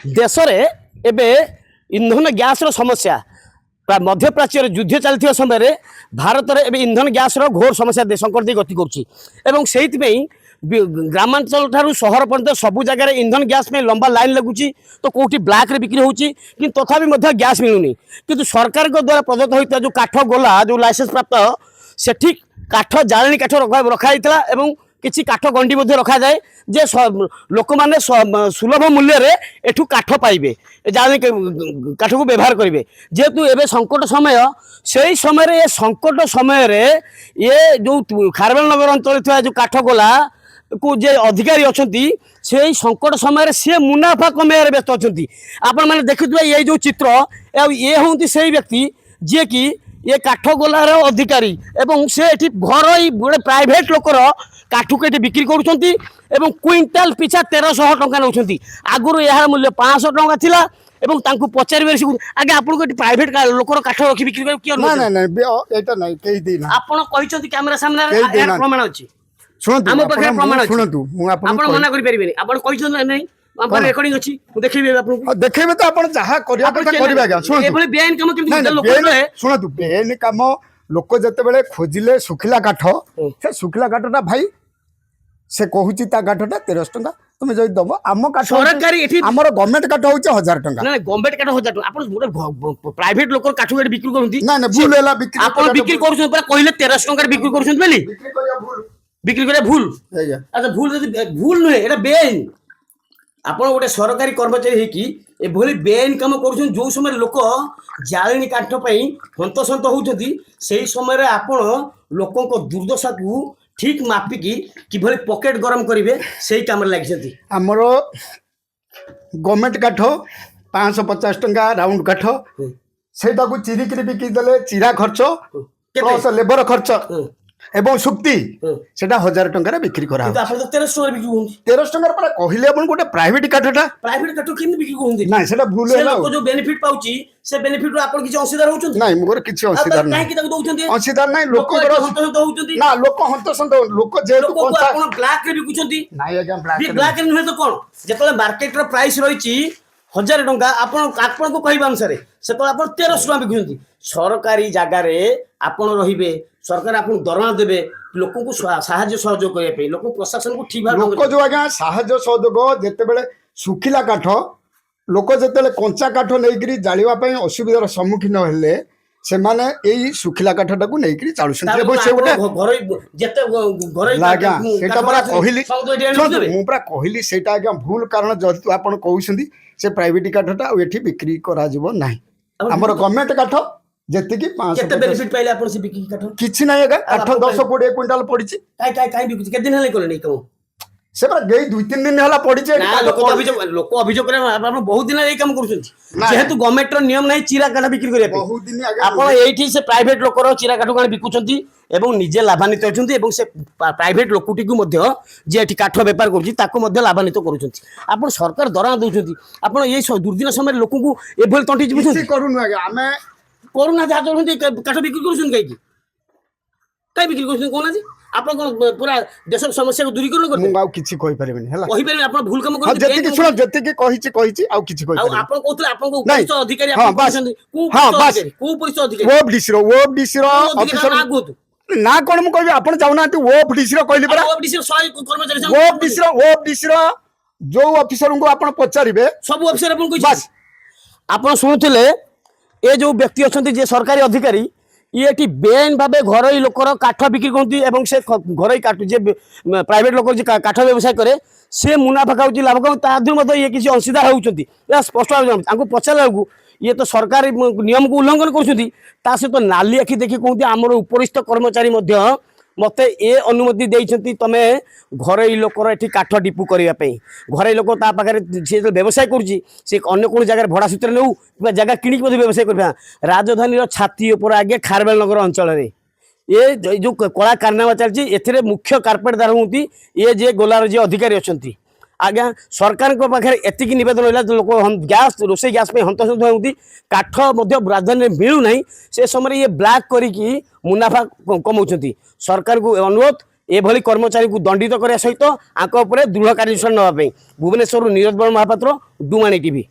देश में एबे इंधन गैस समस्या मध्यप्राच्य युद्ध चलता समय भारत में इंधन गैस घोर समस्या संकट गति कर ग्रामांचल ठारू शहर पर्यंत सबू जगह इंधन गैस में लंबा लाइन लगुच तो कौटी ब्लैक रे बिक्री होची कि तथापि गैस मिलूनी किंतु सरकार द्वारा प्रदत्त होता जो काठ गोला जो लाइसेंस प्राप्त से काठ जाळेनी काठ रखाई किसी काठ गंडी रखा जाए जे लोक मैंने सुलभ मूल्य रे एठू काठ पाइबे जाळेनी काठ को व्यवहार करेंगे जेहेतु एवं संकट समय से समय ये संकट समय ये जो खारवेल नगर अंचल थी जो काठ गोला को जे अधिकारी अच्छा से संकट समय सी मुनाफा कमाइबार व्यस्त अच्छा आपण मैंने देखुए ये जो चित्र ये हूँ से व्यक्ति जी कि ये काठ गोलार अधिकारी एवं से घर गोटे प्राइवेट लोकर काठ को ये बिक्री करुँच क्विंटाल पिछा 1300 टंका नौ आगुरी यार मूल्य 500 टंका थिला एवं तांको पचार आगे आपको प्राइवेट लोकर काठ रखी बिक्री कर किया आपन कहिसंती कैमरा सामने प्रमाण अछि आम पाखे प्रमाण अछि मना करि परिबेनी आपन कहिसंती नहीं अपन रेकॉर्डिंग अछि देखिबे आपन देखिबे तो आपन जहा करिया कथा करिबा आज्ञा सुनतु एभली बेआईन काम केमति लोक सुनतु बेआईन काम लोक जते बेले खोजिले सुखिला काठ से सुखिला काठटा भाई से कहूची ता काठटा 1300 टंका तुम जई दबो आम काठ सरकारी एठी हमर गवर्नमेंट काठ होचे 1000 टंका ना गवर्नमेंट काठ 1000 टंका आपन गोटे प्राइवेट लोक काठ को बिक्री करउंती ना ना भूल होला बिक्री आपन बिक्री करूछन पर कहिले 1300 टंका बिक्री करूछन बेली बिक्री करिया भूल बिक्री करे भूल अच्छा भूल जदी भूल नहे एटा बेआईन आपन गोटे सरकारी कर्मचारी है कि एभली बेआईन काम करूछन जो समय लोक जाळेनी काठ पई हंतसंत होउछथि सेही समय रे आपन लोकन को दुर्दशा को ठीक मापिकी किभली पॉकेट गरम करिवे सेही काम रे लागिछथि हमर गवर्नमेंट काठ 550 टंका राउंड काठ सेटा को चिरिकरी बिकी देले चिरा खर्च प्लस लेबर खर्च एवं सुक्ति सेटा 1000 टंका बिक्री करा किंतु आपन तो 1300 बिक्री होउंती 1300 टंका पर कहिले अपन गोटे प्राइवेट काठटा प्राइवेट काठ किन बिक्री होउंती नाही सेटा भूल से होला लोक जो बेनिफिट पाउची से बेनिफिट आपन किछ अंशीदार होउचंती नाही मोर किछ अंशीदार नाही नाही कि ताको दउचंती अंशीदार नाही लोक हंतसंत होउचंती ना लोक हंतसंत लोक जे लोक को आपन ब्लैक रे बिकुचंती नाही आज्ञा ब्लैक ब्लैक रे नुहे तो कोन जेतले मार्केट रो प्राइस रहिची 1000 टंका आपन को कहबा अनुसार से तो आपन 1300 टंका बिकुचंती सरकारी जगह रे आपन रहिबे सरकार आपन दरमा देबे लोक को साहाय्य सहयोग करे पे लोक प्रशासन को ठीक भाव लोक जो आज्ञा साहाय्य सहयोग जेते बेले सुखिला काठ लोक जेते कंचा काठ नेइकरी जालिवा पई असुविधार सम्मुखीन हेले से माने एई सुखिला काठटा को नेइकरी चालुसंती एबो से गोटे घर जेते घर आज्ञा सेटा परा कहली मु परा कहली सेटा आज्ञा भूल कारण जति आपण कहउसंती से प्राइवेट काठटा एठी बिक्री करा जिवो नाही हमर गवर्नमेंट काठ जेते कि 500 केते बेनिफिट पाइले आपण से बिक्री काठ किछि नाही आज्ञा 8 10 20 क्विंटल पड़िछि काई बिकुची के दिन हले कोले नै कम से पर गई 2-3 दिन हला पड़िछि ना लोक अभियोग करे आपण बहुत दिन ए काम करूछन जेहेतु गवर्नमेंट रो नियम नै चिरा काठ बिक्री करे बहुत दिन आगे आपण एठी से प्राइवेट लोक रो चिरा काठ काण बिकुचंती एवं निजे लाभान्वित होचंती एवं से प्राइवेट लोकटी को मध्य जे एठी काठ व्यापार करूची ताको मध्य लाभान्वित करूचंती आपण सरकार दरा दउचंती आपण ए दुर्दिन समय लोक को एभल तंटी जिबुचंती करूनु आगे हमें कोरोना जा चलुंती काठ बिक्री करूछन काई बिक्री करूछन कोना जी आपण पूरा देश समस्या को दूरीकरण करते मु आउ किछि कहि परिबेनी हला कहि परिबेनी आपण भूल काम करते जति कि सुन जति कि कहिछि आउ किछि कहि परिबेनी आपण कहतले आपण को उपरिस्थ अधिकारी आपण कहछन को उपरिस्थ अधिकारी वो डिसिरो ऑफिसर ना कोन मु कहबी आपण जाउना वो डिसिरो कहली परा वो डिसिरो 100 कर्मचारी वो डिसिरो जो ऑफिसर को आपण पचारिबे सब ऑफिसर आपण कहि बस आपण सुनुथिले ए जो व्यक्ति अछंती जे सरकारी अधिकारी ये बेआईन भाव घर लोकर काठ बिक्री करती से घर काठ जे प्राइवेट लोक काठ व्यवसाय करे से मुनाफा खाऊँ लाभ खाऊँ ये किसी अंशीदार होती स्पष्ट भाव पचारा बेलू ये तो सरकारी नियम को उल्लंघन कर सहित नाली आखि देखी कहते आमर उपरिस्थ कर्मचारी मते ए अनुमति देइछंती तमे घरई लोकर एठी काठ डिपू करबा घरई लोक ता पाखरे से व्यवसाय करूची से अन्य कोन जगह भड़ा सूत्र नेउ किबा जगह किणी के व्यवसाय करबा राजधानी रो छाती ऊपर आगे खारवेल नगर अंचल रे ये जो कला कारनामा चलची एथिरे मुख्य कार्पेटदार होती ये जे गोलार जे अधिकारी अछंती आज्ञा सरकार पाखे एतिक नवेदन रहा लोक गैस रोसे गैस में हंतसंत होती काठ राजधानी मिलूना से समय ये ब्लैक करी मुनाफा कमाउं सरकार को अनुरोध एभली कर्मचारी को दंडित करने सहित आंक दृढ़ कार्यानुष्ठान नापी भुवनेश्वर नीरज बड़ महापात्र डुमाणी टीवी।